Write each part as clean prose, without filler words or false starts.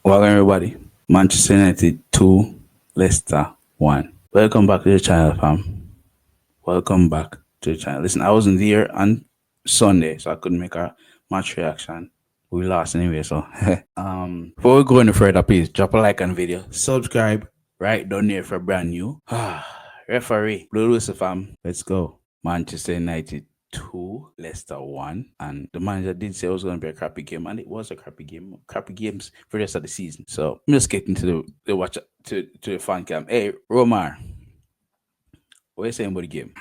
Welcome everybody. Manchester United 2, Leicester 1. Welcome back to the channel, fam. Welcome back to the channel. Listen, I wasn't here on Sunday, so I couldn't make a match reaction. We lost anyway, so before we go any further, please drop a like on video, subscribe right down there for brand new. Referee, Blue Lucy fam. Let's go. Manchester United 2, Leicester 1. And the manager did say it was going to be a crappy game, and it was a crappy game. Crappy games for the rest of the season. So I'm just getting to the watch to the fan cam. Hey, Romar, what are you saying about the game?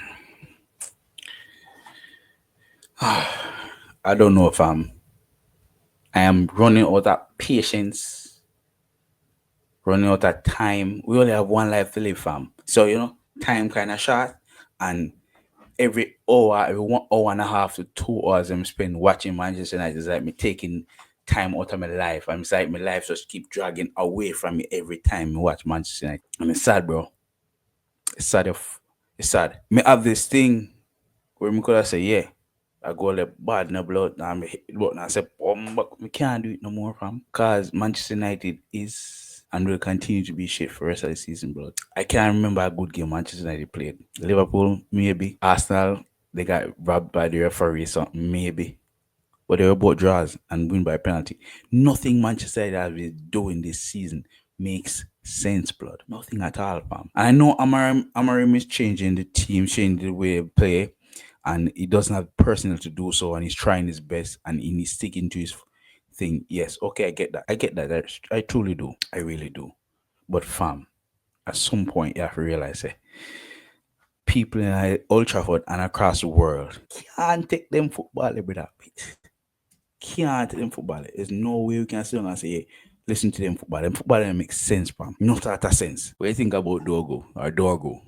I don't know if I am running out of patience, running out of time. We only have one life to live, fam. So time kind of short, and every hour, every 1 hour and a half to 2 hours I'm spending watching Manchester United is like me taking time out of my life. I'm like my life just keep dragging away from me every time I watch Manchester United. And it's sad, bro. It's sad. It's sad. Me have this thing where me could have say, yeah, I go like bad in the blood and me hit the button and say, but we can't do it no more, fam. Because Manchester United is and will continue to be shit for the rest of the season, bro. I can't remember a good game Manchester United played. Liverpool, maybe. Arsenal, they got robbed by the referee, so maybe. But they were both draws and win by penalty. Nothing Manchester United has been doing this season makes sense, blood. Nothing at all, fam. And I know Amorim is changing the team, changing the way they play, and he doesn't have personnel to do so, and he's trying his best, and he's sticking to his thing. Yes, okay, I get that. I get that. I truly do. I really do. But fam, at some point you have to realize people in Old Trafford and across the world can't take them football every that bit. Can't take them football. There's no way we can sit down and say, hey, listen to them football. Them football don't make sense, fam. Not out of sense. What do you think about Dogo or Dorgo?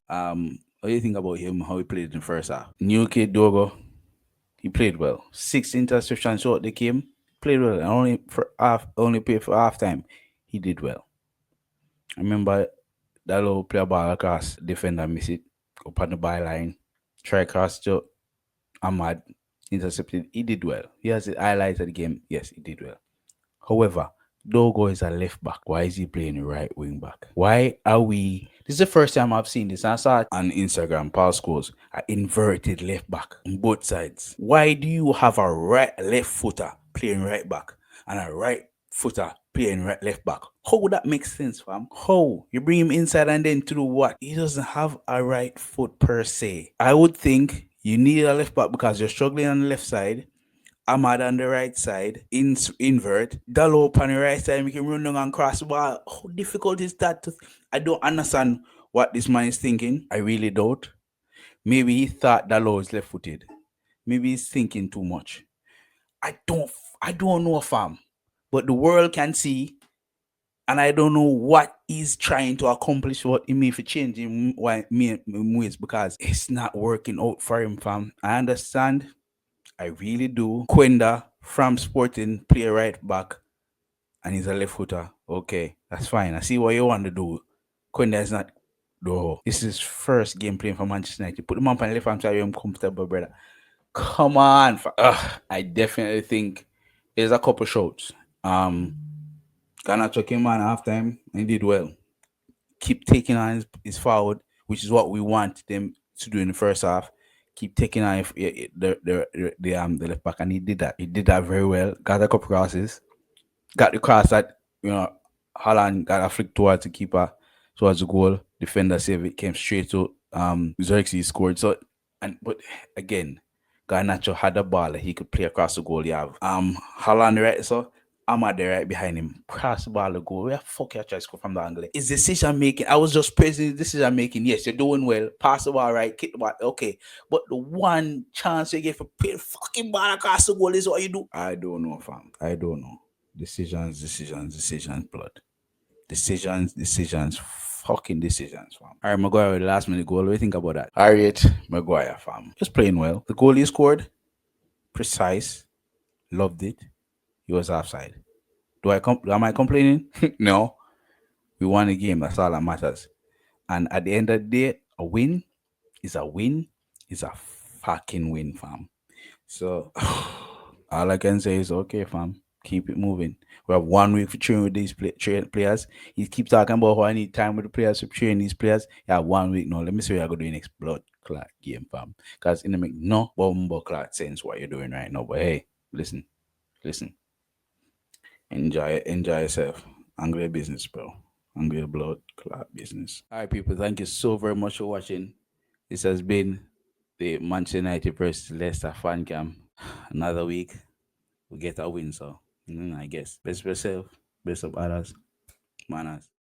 What do you think about him? How he played in the first half? New kid Dogo, he played well. 6 interceptions short the game. Played well. And only played for half time. He did well. I remember that little play ball across defender miss it up on the byline. Try cross to Ahmad intercepted. He did well. He has the highlights of the game. Yes, he did well. However, Dogo is a left back. Why is he playing a right wing back? Why are we? This is the first time I've seen this. I saw it on Instagram. Paul scores an inverted left back on both sides. Why do you have a left footer playing right back and a right footer playing left back? How would that make sense, fam? How? You bring him inside and then to do what? He doesn't have a right foot per se. I would think you need a left back because you're struggling on the left side. Ahmad on the right side, invert. Dallo on the right side, we can run down and cross the ball. How difficult is that? I don't understand what this man is thinking. I really don't. Maybe he thought Dallo is left footed. Maybe he's thinking too much. I don't know, fam. But the world can see, and I don't know what he's trying to accomplish, what he may for changing why me ways because it's not working out for him, fam. I understand. I really do. Quenda from Sporting play right back and he's a left footer. Okay, that's fine. I see what you want to do. Quenda is not. No, this is first game playing for Manchester United. Put him up on the left hand side, I'm comfortable, brother. Come on. I definitely think there's a couple shots. Garnacho came on halftime and he did well. Keep taking on his forward, which is what we want them to do in the first half. Keep taking on the left back, and he did that. He did that very well. Got a couple crosses. Got the cross that Holland got a flick towards the keeper, towards the goal. Defender save it, came straight to Xerxes scored. So but again, Garnacho had the ball that he could play across the goal. You have Holland right, so Ahmad there right behind him. Cross the ball, the goal. Where the fuck you try to score from the angle? It's decision making. I was just praising decision making. Yes, you're doing well. Pass the ball right, kick the ball. Okay. But the one chance you get for playing fucking ball across the goal is what you do. I don't know, fam. I don't know. Decisions, blood. Decisions, fucking decisions, fam. Harry Maguire with the last minute goal. What do you think about that? Harriet Maguire, fam. Just playing well. The goal he scored, precise. Loved it. He was offside. Am I complaining? No. We won the game. That's all that matters. And at the end of the day, a win is a win. Is a fucking win, fam. So all I can say is okay, fam. Keep it moving. We have 1 week for training with these players. He keep talking about how I need time with the players to train these players. Yeah, 1 week now. Let me see what I go do next blood clot game, fam. Because in the make no bomb clot sense what you're doing right now. But hey, listen, listen. Enjoy yourself. Angry business, bro. Angry blood clot business. All right, people. Thank you so very much for watching. This has been the Manchester United versus Leicester fan cam. Another week, we get a win. So, I guess. Best of yourself. Best of others. Manaz.